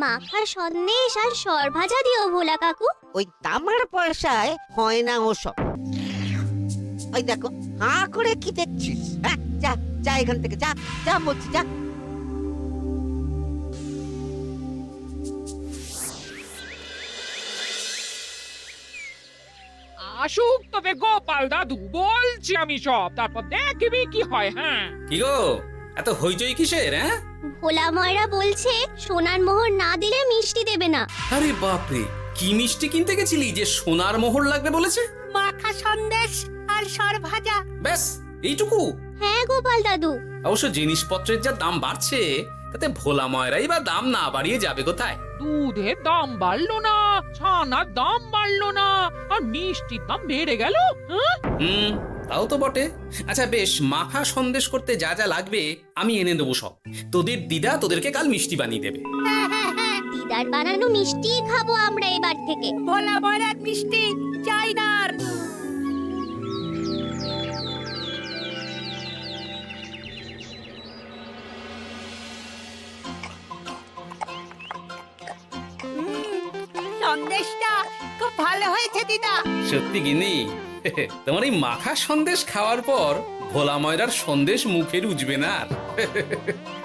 মাখা সন্দেশ আর সরভাজা দিও ভোলা কাকু। ওই তামার পয়সায় হয় না ওসব। ওই দেখো, হাঁ করে কি দেখছিস? হ্যাঁ, যা যা এখান থেকে, যা যা বলছি, যা। আসুক তবে গোপাল দাদু, বলছি আমি সব, তারপর দেখবি কি হয়। হ্যাঁ, কি গো, এত হইচই কিসের? হ্যাঁ, ভোলা ময়রা বলছে সোনার মোহর না দিলে মিষ্টি দেবে না। আরে বাপরে, কি মিষ্টি কিনতে গেছিলি যে সোনার মোহর লাগবে বলেছে? মাখা সন্দেশ আর সরভাজা। ব্যাস এইটুকু? হ্যাঁ গোপাল দাদু। অবশ্য জিনিসপত্রের যা দাম বাড়ছে, তাতে ভোলা ময়রাই বা দাম না বাড়িয়ে যাবে কোথায়? দুধের দাম বাড়লো না, ছানার দাম বাড়লো না, আর মিষ্টির দাম বেড়ে গেল। হ্যাঁ, তাও তো বটে। আচ্ছা বেশ, মাখা সন্দেশ করতে যা যা লাগবে আমি এনে দেবো সব। তোদের দিদা তোদেরকে কাল মিষ্টি বানিয়ে দেবে। দিদার বানানো মিষ্টি খাবো আমরা এবার থেকে। ভোলা ময়রার মিষ্টি চাই না আর। সন্দেশটা খুব ভালো হয়েছে দিদা। সত্যি গিনি, তোমার এই মাখা সন্দেশ খাওয়ার পর ভোলা ময়রার সন্দেশ মুখে রুজবে না আর।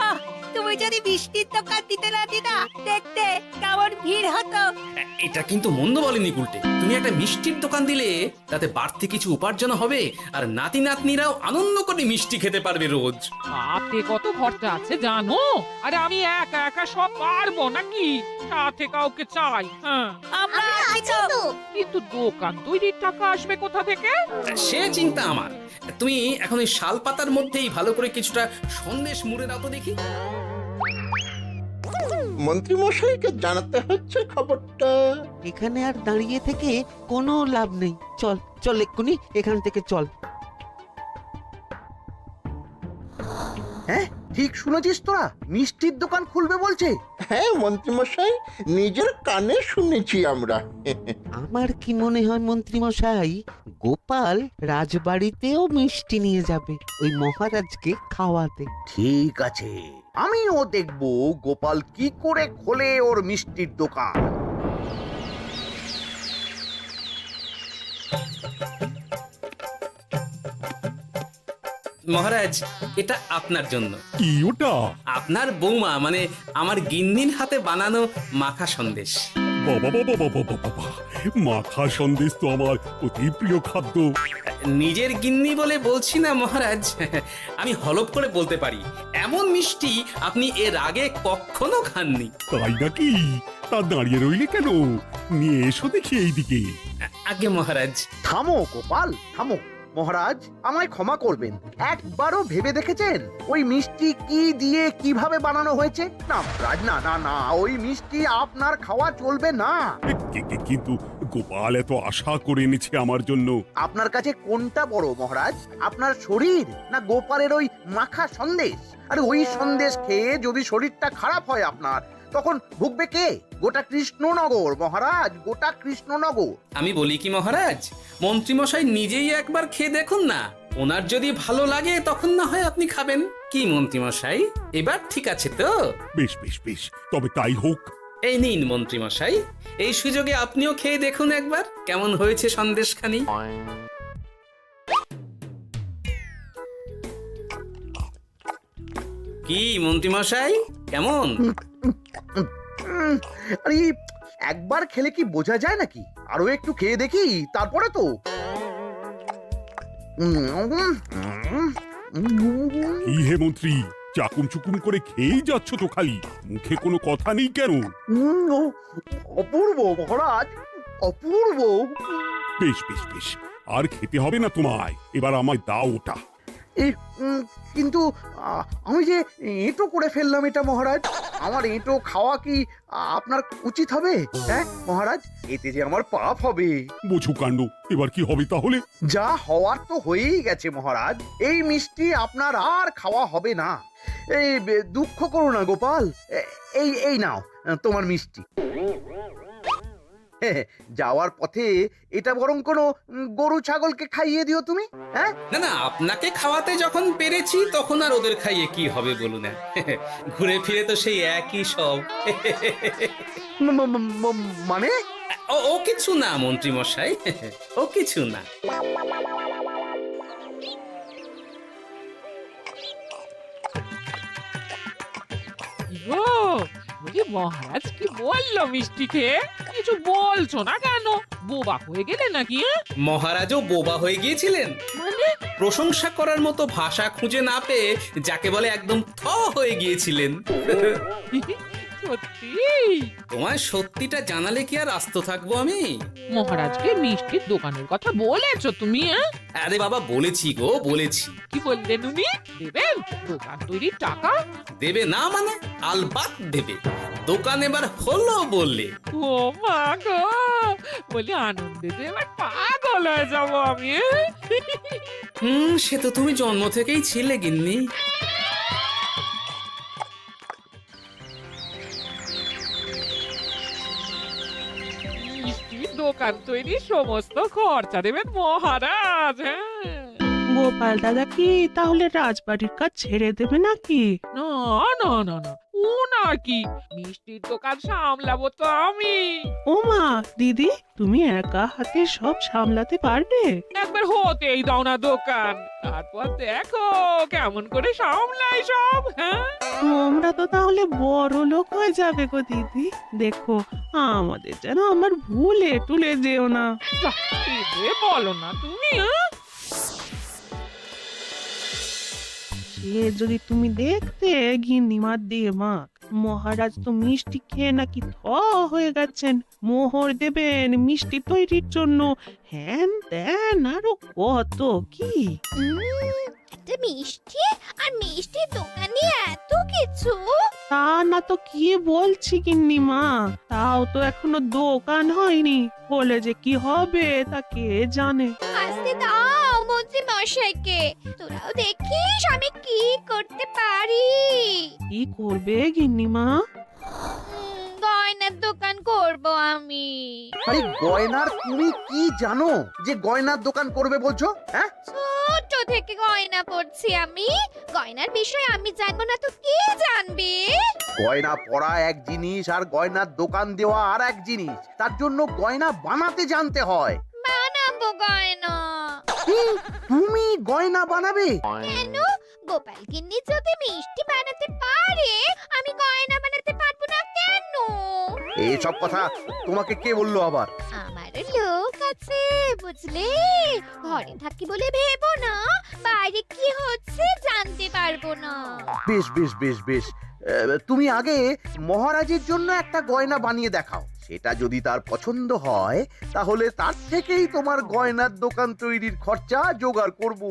আহ, তুমি যদি মিষ্টির দোকান দিতে না দিদা, দেখতে কেমন ভিড় হতো। এটা কিন্তু মন্দ বলেনি গুলটে। তুমি একটা মিষ্টির দোকান দিলে তাতে বাড়তি কিছু উপার্জন হবে, আর নাতি নাতনিরাও আনন্দ করে মিষ্টি খেতে পারবে রোজ। হাতে কত খরচা আছে জানো? আরে আমি একা একা সব পারবো নাকি? সাথে কাউকে চাই। হ্যাঁ, আমরা আছি আছি তো। তো। কিন্তু দোকান তৈরির টাকা আসবে কোথা থেকে? সে চিন্তা আমার। তুমি এখন ওই শাল পাতার মধ্যেই ভালো করে কিছুটা সন্দেশ মুড়ে দাও তো দেখি। মন্ত্রী মশাইকে জানাতে হচ্ছে খবরটা। এখানে আর দাঁড়িয়ে থেকে কোনো লাভ নেই। চল চল, এক্ষুনি এখান থেকে চল। হ্যাঁ, ঠিক শুনেছিস তোরা, মিষ্টির দোকান খুলবে বলছে। হ্যাঁ মন্ত্রী মশাই, নিজের কানে শুনেছি আমরা। আমার কি মনে হয় মন্ত্রী মশাই, গোপাল রাজবাড়িতেও মিষ্টি নিয়ে যাবে ওই মহারাজকে খাওয়াতে। ঠিক আছে, আমিও দেখবো গোপাল কি করে খোলে ওর মিষ্টির দোকান। মহারাজ, এটা আপনার জন্য। কি ওটা? আপনার বৌমা মানে আমার গিন্নির হাতে বানানো মাখা সন্দেশ। বাবা বাবা বাবা বাবা, মাখা সন্দেশ তো আমার অতি প্রিয় খাদ্য। নিজের গিন্নি বলে বলছি না মহারাজ, আমি হলপ করে বলতে পারি এমন মিষ্টি আপনি এর আগে কখনো খাননি। তাই নাকি? তা দাঁড়িয়ে রইলে কেন? নিয়ে এসো দেখি এইদিকে। আগে মহারাজ। থামো গোপাল, থামো। মহারাজ, আমায় ক্ষমা করবেন, একবারও ভেবে দেখেছেন ওই মিষ্টি কি দিয়ে কিভাবে বানানো হয়েছে? না মহারাজ, না না না, ওই মিষ্টি আপনার খাওয়া চলবে না। কিন্তু গোপাল এত আশা করে এনেছে আমার জন্য। আপনার কাছে কোনটা বড় মহারাজ, আপনার শরীর না গোপালের ওই মাখা সন্দেশ? আরে ওই সন্দেশ খেয়ে যদি শরীরটা খারাপ হয় আপনার, তখন ভুগবে কে? গোটা কৃষ্ণনগর মহারাজ, গোটা কৃষ্ণনগর। আমি বলি কি মহারাজ, মন্ত্রীমশাই নিজেই একবার খেয়ে দেখুন না, ওনার যদি ভালো লাগে তখন না হয় আপনি খাবেন। কি মন্ত্রীমশাই, এবার ঠিক আছে তো? বেশ বেশ বেশ, তবে তাই হোক। এই নিন মন্ত্রীমশাই, এই সুযোগে আপনিও খেয়ে দেখুন একবার কেমন হয়েছে সন্দেশখানি। কি মন্ত্রীমশাই, কেমন? আরে একবার খেলে কি বোঝা যায় নাকি? আরো একটু খেয়ে দেখি তারপরে তো। কি হে মন্ত্রী, চাকুম চুকুম করে খেয়েই যাচ্ছ তো খালি, মুখে কোনো কথা নেই কেন? অপূর্ব মহারাজ, অপূর্ব। বেশ বেশ বেশ, আর খেতে হবে না তোমায়, এবার আমায় দাও ওটা। কিন্তু আমি যে এঁটো করে ফেললাম এটা মহারাজ, আমার এঁটো খাওয়া কি আপনার উচিত হবে? হ্যাঁ মহারাজ, এতে যে আমার পাপ হবে। বোঝো কাণ্ড, এবার কি হবে তাহলে? যা হওয়ার তো হয়েই গেছে মহারাজ, এই মিষ্টি আপনার আর খাওয়া হবে না। এই দুঃখ করো না গোপাল, এই এই নাও তোমার মিষ্টি। যাওয়ার পথে এটা বরং কোনো গরু ছাগলকে খাইয়ে দিও তুমি। হ্যাঁ, না না, আপনাকে খাওয়াতে যখন পেরেছি তখন আর ওদের খাইয়ে কি হবে বলুন না। ঘুরে ফিরে তো সেই একই সব। মানে ও কিছু না মন্ত্রী মশাই, ও কিছু না। ও বলি মহারাজ কি বললো মিষ্টি খেয়ে? কিছু বলছো না কেন? বোবা হয়ে গেলে নাকি? মহারাজও বোবা হয়ে গিয়েছিলেন? মানে প্রশংসা করার মতো ভাষা খুঁজে না পেয়ে যাকে বলে একদম থ হয়ে গিয়েছিলেন। সত্যি? তোমায় সত্যিটা জানালে কি আর আস্ত থাকবো আমি? মহারাজকে মিষ্টির দোকানের কথা বলেছো তুমি? আরে বাবা, বলেছি গো, বলেছি। কি বললেন উনি? দেবেন দোকান তৈরির টাকা? দেবে না মানে? আলবাত দেবে। দোকান এবার হলো বললে। ও মা গো, বলি আনন্দে যে এবার পাগল হয়ে যাবো আমি। সে তো তুমি জন্ম থেকেই ছিলে গিন্নি। মিষ্টির দোকান তৈরির সমস্ত খরচা দেবেন মহারাজ। হ্যাঁ, গোপাল দাদা কি তাহলে রাজবাড়ির কাজ ছেড়ে দেবে নাকি? না না না না, ও নাকি, মিষ্টির দোকান সামলাবো তো আমি। ওমা দিদি, তুমি একা হাতে সব সামলাতে পারবে? একবার হতেই দাও না দোকান, তারপর দেখো কেমন করে সামলাই সব। হ্যাঁ, তোমরা তো তাহলে বড় লোক হয়ে যাবে গো দিদি। দেখো আমাদের যেন আমার ভুলে টুলে যেও না। যা, এ বলো না তুমি। হ্যাঁ? সে যদি তুমি দেখতে গিন্নিমার দিয়ে মাক, মহারাজ তো মিষ্টি খেয়ে নাকি থ হয়ে গেছেন। মোহর দেবেন মিষ্টি তৈরির জন্য, হ্যান ত্যান আরো কত কি। একটা মিষ্টি আর মিষ্টির দোকানে এত কিছু। তা না তো কি বলছি গিন্নিমা, তাও তো এখনো দোকান হয়নি, বলে যে কি হবে তা কে জানে। আসতে দাও মন্ত্রী মশাইকে, তোরাও দেখিস আমি কি করতে পারি। কি করবে গিন্নিমা? গয়নার দোকান করব আমি। আরে গয়নার তুমি কি জানো যে গয়নার দোকান করবে বলছো? হ্যাঁ, ছোট থেকে গয়না পড়ছি আমি, গয়নার বিষয় আমি জানবো না তো কে জানবে? গয়না পরা এক জিনিস আর গয়নার দোকান দেওয়া আর এক জিনিস। তার জন্য গয়না বানাতে জানতে হয়। বানাবো গয়না। তুমি গয়না বানাবে? কেন? গোপাল গিন্নি যদি মিষ্টি বানাতে পারে, আমি গয়না বানাতে পারবো না কেন? এইসব কথা তোমাকে কে বললো আবার? আমার লোক আছে বুঝলে, ঘরে থাকি বলে ভেবো না বাইরে কি হচ্ছে জানতে পারবো না। বেশ বেশ বেশ বেশ, তুমি আগে মহারাজের জন্য একটা গয়না বানিয়ে দেখাও। সেটা যদি তার পছন্দ হয় তাহলে তার থেকেই তোমার গয়নার দোকান তৈরির খরচা জোগাড় করব।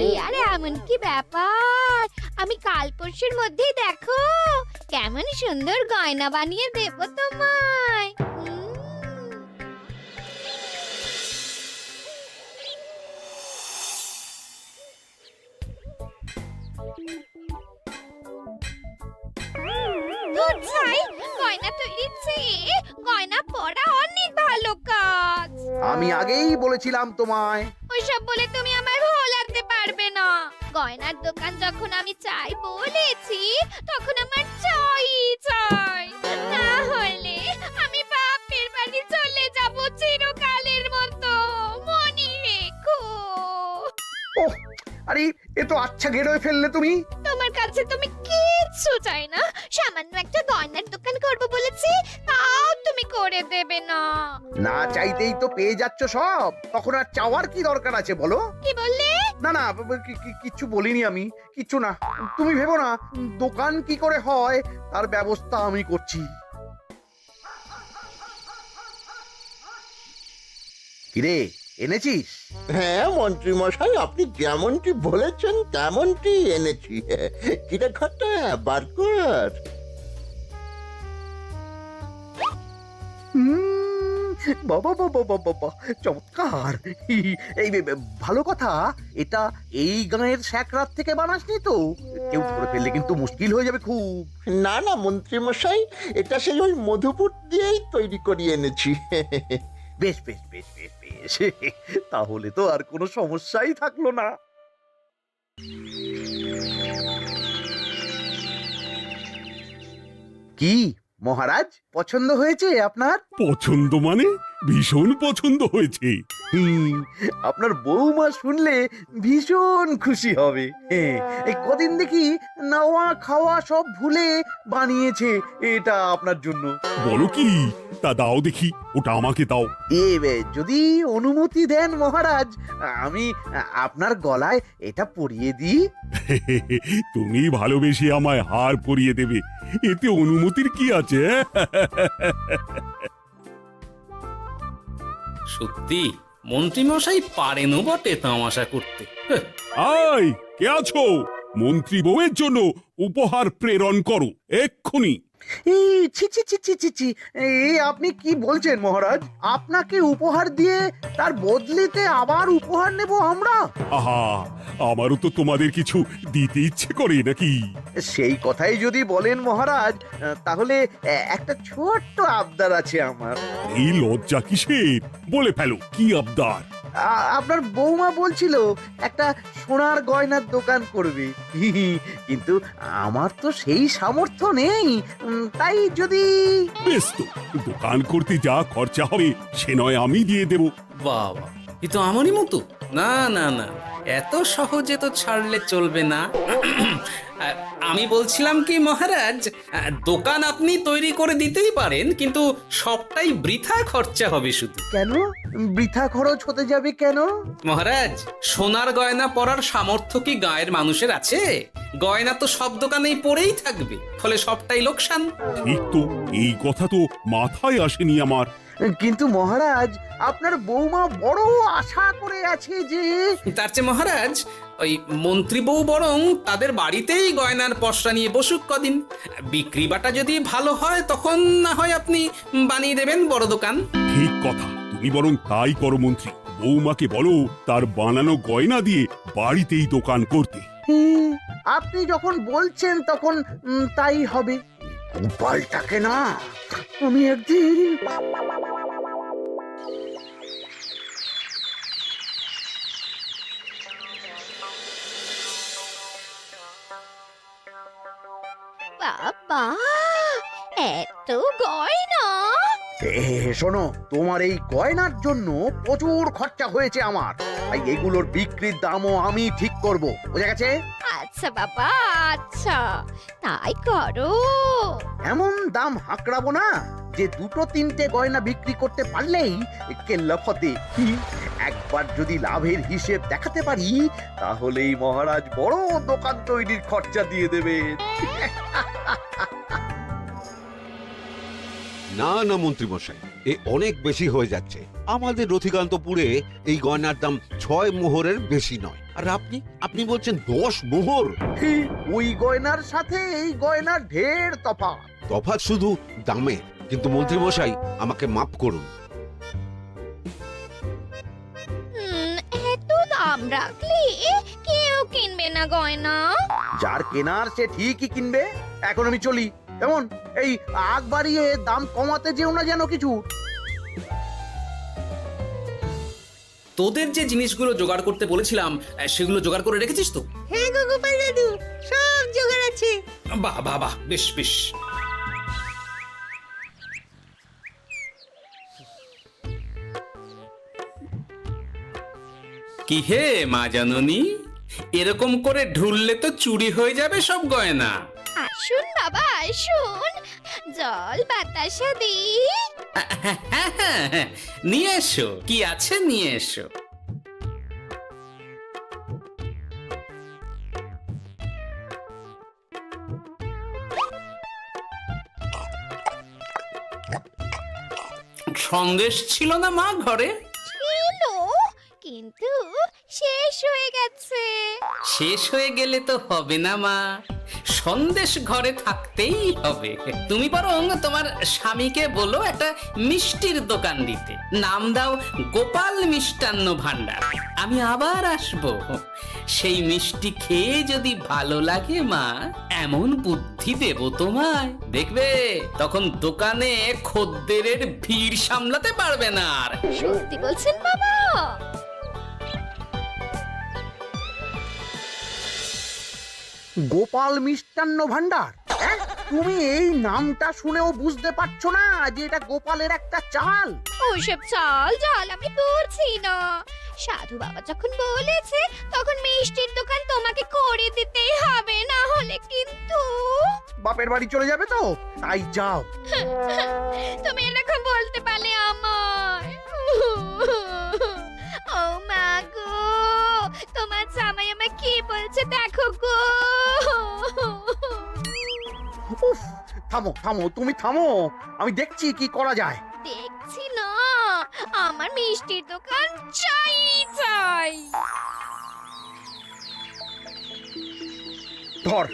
এই আরে এমন কি ব্যাপার, আমি কাল পরশুর মধ্যেই দেখো কেমন সুন্দর গয়না বানিয়ে দেবো তোমায়। গয়না তৈরির চেয়ে গয়না পরা অনেক ভালো কাজ। আমি আগেই বলেছিলাম তোমায়। ওইসব বলে তুমি আমার ভোলাতে পারবে না। গয়নার দোকান যখন আমি চাই বলেছি, তখন আমার চাই চাই, না হলে আমি বাপের বাড়ি চলে যাব চিরকালের মতো, মনে রেখো। ওহ, আরে এ তো আচ্ছা গেড়ে ফেললে তুমি। তোমার কাছে তুমি কিচ্ছু চাই না, সামান্য একটা গয়নার দোকান করব বলেছি, তাও তুমি করে দেবে না। না চাইতেই তো পেয়ে যাচ্ছ সব, তখন আর চাওয়ার কি দরকার আছে বলো? কি বললে? না না, কিচ্ছু বলিনি আমি, কিচ্ছু না। তুমি ভেবো না, দোকান কি করে হয় তার ব্যবস্থা আমি করছি। কিরে, এনেছিস? হ্যাঁ মন্ত্রী মশাই, আপনি যেমনটি বলেছেন তেমনটি এনেছি। কিরে ঘটা, বার কর। বাবা বাবা বাবা বাবা, চমৎকার। এই ভালো কথা, এটা এই গাঁয়ের স্যাকরাত থেকে বানাসনি তো? কেউ ধরে ফেললে কিন্তু মুশকিল হয়ে যাবে খুব। না না মন্ত্রী মশাই, এটা সেই ওই মধুপুর দিয়েই তৈরি করিয়ে এনেছি। বেশ বেশ বেশ বেশ বেশ, তাহলে তো আর কোনো সমস্যাই থাকলো না। কি মহারাজ, পছন্দ হয়েছে আপনার? পছন্দ মানে ভীষণ পছন্দ হয়েছে। আপনার বৌমা শুনলে ভীষণ খুশি হবে। এই কদিন দেখি নাওয়া খাওয়া সব ভুলে বানিয়েছে এটা আপনার জন্য। বলো কি, তা দাও দেখি, ওটা আমাকে দাও। যদি অনুমতি দেন মহারাজ, আমি আপনার গলায় এটা পরিয়ে দিই। তুমি ভালোবেসে আমায় হার পরিয়ে দেবে, এতে অনুমতির কি আছে? সত্যি মন্ত্রীমশাই পারেনও বটে তামাশা করতে। হ্যাঁ, আয়, কে আছো? মন্ত্রী বউয়ের জন্য উপহার প্রেরণ করো এক্ষুনি। এই ছি ছি ছি ছি ছি ছি, এই আপনি কি বলছেন মহারাজ? আপনাকে উপহার দিয়ে তার বদলেতে আবার উপহার নেব আমরা? আহা, আমারও তো তোমাদের কিছু দিতে ইচ্ছে করে নাকি? সেই কথাই যদি বলেন মহারাজ, তাহলে একটা ছোট্ট আবদার আছে আমার। এই লজ্জা কিসের? বলে ফেলো, কি আবদার? আপনার বৌমা বলছিল একটা সোনার গয়নার দোকান করবে, কিন্তু আমার তো সেই সামর্থ্য নেই। তাই যদি... বেশ তো, দোকান করতে যা খরচা হবে সে নয় আমি দিয়ে দেব। বাবা, এ তো আমারই মতো। না না না, এত সহজে তো ছাড়লে চলবে না। আমি বলছিলাম কি মহারাজ, দোকান আপনি তৈরি করে দিতেই পারেন, কিন্তু সবটাই বৃথা খরচা হবে শুধু। কেন বৃথা খরচ হতে যাবে কেন? মহারাজ, সোনার গয়না পরার সামর্থ্য কি গায়ের মানুষের আছে? গয়না তো সব দোকানেই পড়েই থাকবে, ফলে সবটাই লোকসান। ঠিক তো, এই কথা তো মাথায় আসেনি আমার। কিন্তু মহারাজ, আপনার বৌমা বড় আশা করে আছে যে... তার চেয়ে মহারাজ, ওই মন্ত্রী বউ বরং তাদের বাড়িতেই গয়নার পসরা নিয়ে বসুক কদিন। বিক্রি বাটা যদি ভালো হয় তখন না হয় আপনি বানিয়ে দেবেন বড় দোকান। ঠিক কথা, তুমি বরং তাই করো মন্ত্রী। বৌমাকে বলো তার বানানো গয়না দিয়ে বাড়িতেই দোকান করতে। আপনি যখন বলছেন তখন তাই হবে। গোপালটাকে না আমি একদিন... বাবা, এত গয়না! শোনো, তোমার এই গয়নার জন্য প্রচুর খরচা হয়েছে আমার, তাই এগুলোর বিক্রির দামও আমি ঠিক করব, বোঝা গেছে? আচ্ছা বাবা, আচ্ছা, তাই করো। এমন দাম হাঁকড়াবো না যে দুটো তিনটে গয়না বিক্রি করতে পারলেই কেল্লা ফতে। একবার যদি লাভের হিসেব দেখাতে পারি, তাহলেই মহারাজ বড় দোকান তৈরির খরচা দিয়ে দেবেন। না না মন্ত্রী মশাই, এ অনেক বেশি হয়ে যাচ্ছে। আমাদের রথিকান্তপুরে এই গয়নার দাম 6 মোহরের বেশি নয়, আর আপনি বলছেন 10 মোহর? ওই গয়নার সাথে এই গয়নার ঢের তফাৎ। তফাৎ শুধু দামে। কিন্তু মন্ত্রী মশাই, আমাকে মাফ করুন। এত দাম রাখলে কেউ কিনবে না গয়না। যার কেনার সে ঠিকই কিনবে। এখন আমি চলি। কেমন, এই আগ বাড়িয়ে দাম কমাতে যেও না যেন কিছু। তোদের যে জিনিসগুলো জোগাড় করতে বলেছিলাম সেগুলো জোগাড় করে রেখেছিস তো? হ্যাঁ গো গোপাল দাদু, সব জোগাড় আছে। বাহ বাহ বাহ, বেশ বেশ। কি হে মা জাননী, এরকম করে ঢুললে তো চুরি হয়ে যাবে সব গয়না। আসুন বাবা, আসুন, জল বাতাসা দিই। নিয়ে এসো, কি আছে নিয়ে এসো। সন্দেশ ছিল না মা ঘরে? ছিল, কিন্তু শেষ হয়ে গেছে। শেষ হয়ে গেলে তো হবে না মা, সন্দেশ ঘরে থাকতেই হবে। তুমি বরং তোমার স্বামীকে বলো একটা মিষ্টির দোকান দিতে, নাম দাও গোপাল মিষ্টান্ন ভান্ডার। আমি আবার আসবো, সেই মিষ্টি খেয়ে যদি ভালো লাগে মা, এমন বুদ্ধি দেব তোমায়, দেখবে তখন দোকানে খদ্দেরের ভিড় সামলাতে পারবে না আর। সত্যি বলছেন বাবা? গোপাল মিষ্টান্ন ভান্ডার, হ্যাঁ? তুমি এই নামটা শুনেও বুঝতে পারছো না যে এটা গোপালের একটা চাল? ওসব চাল জাল আমি বলছি না। সাধু বাবা যখন বলেছে তখন মিষ্টির দোকান তোমাকে করে দিতেই হবে, না হলে কিন্তু বাপের বাড়ি চলে যাবে তো, তাই যাও। তুমি এরকম বলতে পারলে আমার। ও মা গো, তোমার জামাই আমায় কি বলছে দেখো গো। উফ, থামো থামো, তুমি থামো, আমি দেখছি কি করা যায়। দেখছি না, আমার মিষ্টির দোকান চাই চাই। ধর,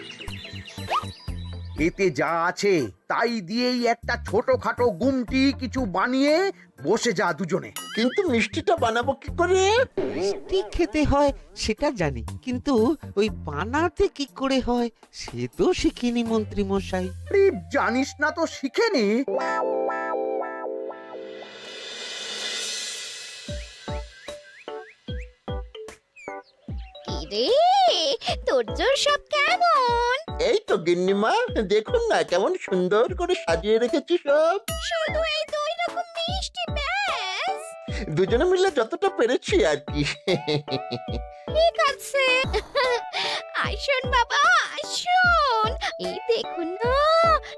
এতে যা আছে তাই দিয়েই একটা ছোটখাটো গুমটি কিছু বানিয়ে বসে যা দুজনে। কিন্তু মিষ্টিটা বানাবো কি করে? মিষ্টি খেতে হয় সেটা জানি, কিন্তু ওই বানাতে কি করে হয় সে তো শিখিনি মন্ত্রী মশাই। আরে, জানিস না তো শিখে নে। কি রে, তোর জোর সব কেমন? এই তো গিন্নিমা, দেখুন না কেমন সুন্দর করে সাজিয়ে রেখেছি সব। শুধু এই দুই রকম মিষ্টি ব্যাস? দুজনে মিলে যতটা পেরেছি আর কি। ঠিক আছে, আসুন বাবা আসুন, এই দেখুন না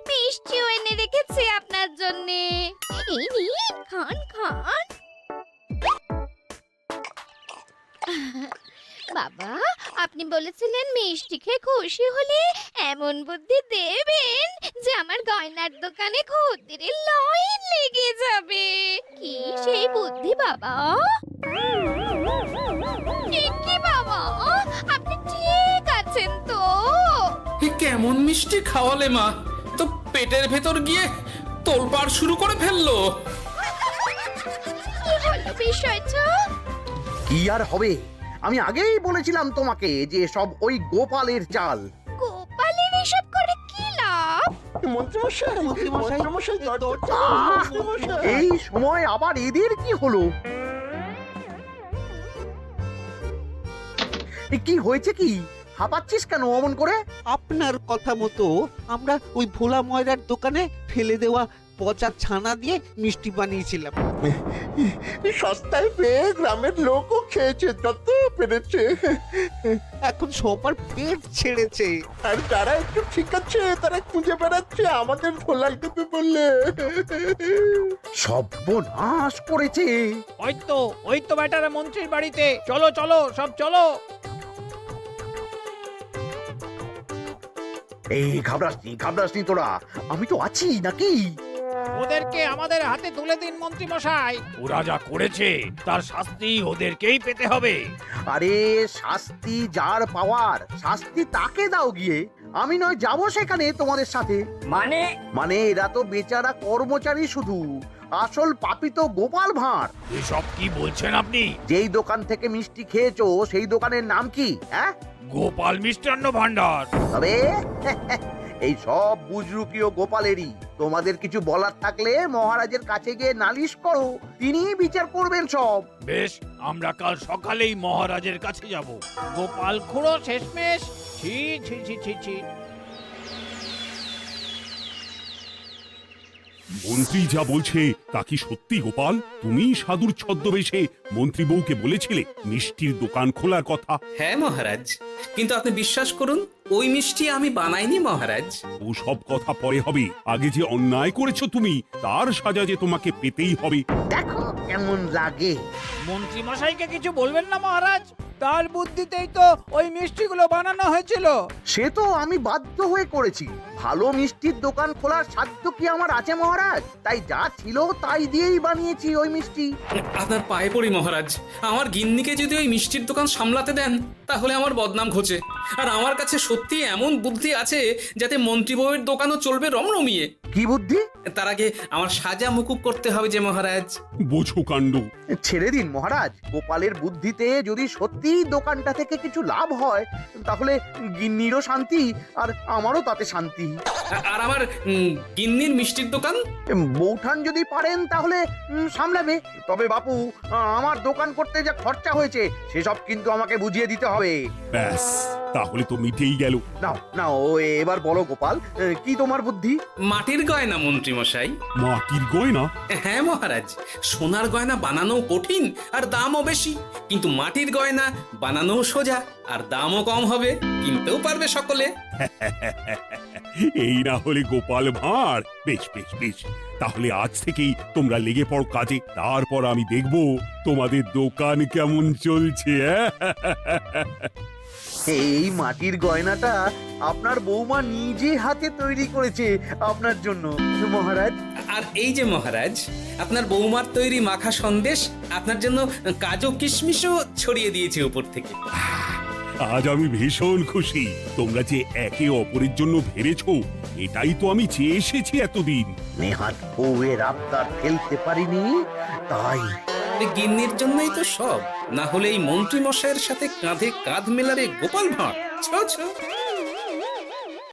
মিষ্টিও এনে রেখেছি আপনার জন্য। এই নিন, খান খান। বাবা, আপনি বলেছিলেন মিষ্টি খেয়ে খুশি হলে এমন বুদ্ধি দেবেন যে আমার গয়নার দোকানে খদ্দেরের লাইন লেগে যাবে। কি সেই বুদ্ধি বাবা? কি বাবা, আপনি ঠিক আছেন তো? এ কেমন মিষ্টি খাওয়ালে মা, তো পেটের ভেতর গিয়ে তোলপাড় শুরু করে ফেললো। কি হলো বিষয়টা? কি আর হবে, আমি আগেই বলেছিলাম তোমাকে যে সব ওই গোপালের চাল। গোপালের এসব করে কি লাভ? মন্ত্রীমশাই, মন্ত্রীমশাই, মন্ত্রীমশাই, দরজা আহ! মন্ত্রীমশাই। এই সময় আবার এদের কি হলো? এ কি হয়েছে কি? হাঁপাচ্ছিস কেন অমন করে? আপনার কথা মতো আমরা ওই ভোলা ময়রার দোকানে ফেলে দেওয়া পচা ছানা দিয়ে মিষ্টি বানিয়েছিলাম। সস্তায় পেয়ে গ্রামের লোকও খেয়েছে যত পেরেছে। এখন সবার পেট ছেড়েছে। আর যারা একটু ঠিক আছে তারা খুঁজে বেড়াচ্ছে আমাদের ধোলাই দেবে বললে। সর্বনাশ করেছে। ওই তো বেটারা মন্ত্রীর বাড়িতে, চলো চলো সব চলো। এই ঘাবড়াসনি তোরা, আমি তো আছি নাকি? ওদেরকে আমাদের হাতে তুলে দিন মন্ত্রী মশাই। ওরা যা করেছে তার শাস্তি ওদেরকেই পেতে হবে। আরে শাস্তি যার পাওয়ার, শাস্তি তাকে দাও গিয়ে। আমি নয় যাবো সেখানে তোমাদের সাথে। মানে এরা তো বেচারা কর্মচারী শুধু, আসল পাপী তো গোপাল ভাঁড়। এসব কি বলছেন আপনি? যেই দোকান থেকে মিষ্টি খেয়েছো সেই দোকানের নাম কি? হ্যাঁ, গোপাল মিষ্টান্ন ভান্ডার। তবে এই সব বুজরুকিও গোপালেরই। তোমাদের কিছু বলার থাকলে মহারাজের কাছে গিয়ে নালিশ করো, তিনিই বিচার করবেন সব। বেশ, আমরা কাল সকালেই মহারাজের কাছে যাব। গোপাল খুড়ো শেষমেশ। ছি ছি ছি ছি ছি। মন্ত্রী যা বলছে তা কি সত্যি গোপাল? তুমি সাধুর ছদ্মবেশে মন্ত্রী বউকে বলেছিলে মিষ্টির দোকান খোলার কথা? হ্যাঁ মহারাজ, কিন্তু আপনি বিশ্বাস করুন ওই মিষ্টি আমি বানাইনি মহারাজ। ও সব কথা পরে হবে, আগে যে অন্যায় করেছো তুমি তার সাজা যে তোমাকে পেতেই হবে। দেখো কেমন লাগে। মন্ত্রী মশাইকে কিছু বলবেন না মহারাজ, তার বুদ্ধিতেই তো ওই মিষ্টিগুলো বানানো হয়েছিল। সে তো আমি বাধ্য হয়ে করেছি। ভালো মিষ্টির দোকান খোলার সাধ্য কি আমার আছে মহারাজ? তাই যা ছিল তাই দিয়েই বানিয়েছি ওই মিষ্টি। আপনার পায়ে পড়ি মহারাজ, আমার গিন্নিকে যদি ওই মিষ্টির দোকান সামলাতে দেন তাহলে আমার বদনাম ঘোচে। আর আমার কাছে সত্যি এমন বুদ্ধি আছে যাতে মন্ত্রী বউয়ের দোকানও চলবে রমরমিয়ে। কি বুদ্ধি? তার আগে আমার সাজা মুকুব করতে হবে যে মহারাজ। বোঝো কাণ্ড। ছেড়ে দিন মহারাজ, গোপালের বুদ্ধিতে যদি সত্যি দোকানটা থেকে কিছু লাভ হয় তাহলে গিন্নিরও শান্তি আর আমারও তাতে শান্তি। আর আমার গিন্নির মিষ্টির দোকান বৌঠান যদি পারেন তাহলে সামলাবে। তবে বাপু, আমার দোকান করতে যা খরচা হয়েছে সেসব কিন্তু আমাকে বুঝিয়ে দিতে হবে। ব্যাস, তাহলে তো মিটেই গেল। নাও নাও, এবার বলো গোপাল, কি তোমার বুদ্ধি? মাটির গয়না মন্ত্রী মশাই। মাটির গয়না? হ্যাঁ মহারাজ, সোনার গয়না বানানো কঠিন আর দামও বেশি, কিন্তু মাটির গয়না বানানো সোজা আর দামও কম হবে, কিনতেও পারবে সকলে। এই না হলে গোপাল ভাঁড়। বেশ বেশ বেশ, তাহলে আজ থেকেই তোমরা লেগে পড়ো কাজে, তারপর আমি দেখব তোমাদের দোকান কেমন চলছে। এই মাটির গয়নাটা আপনার বৌমা নিজে হাতে তৈরি করেছে আপনার জন্য মহারাজ। আর এই যে মহারাজ, আপনার বৌমার তৈরি মাখা সন্দেশ আপনার জন্য কাজু কিশমিশও ছড়িয়ে দিয়েছে উপর থেকে। আজ আমি ভীষণ খুশি। তোমরা যে একে অপরের জন্য ভেবেছো, এটাই তো আমি চেয়ে এসেছি এতদিন। নেহাত বউয়ের আবদার ফেলতে পারিনি, তাই এই গিন্নির জন্যই তো সব, না হলে এই মন্ত্রী মশাইয়ের সাথে কাঁধে কাঁধ মেলাবে গোপাল ভাঁড়। ছো ছো।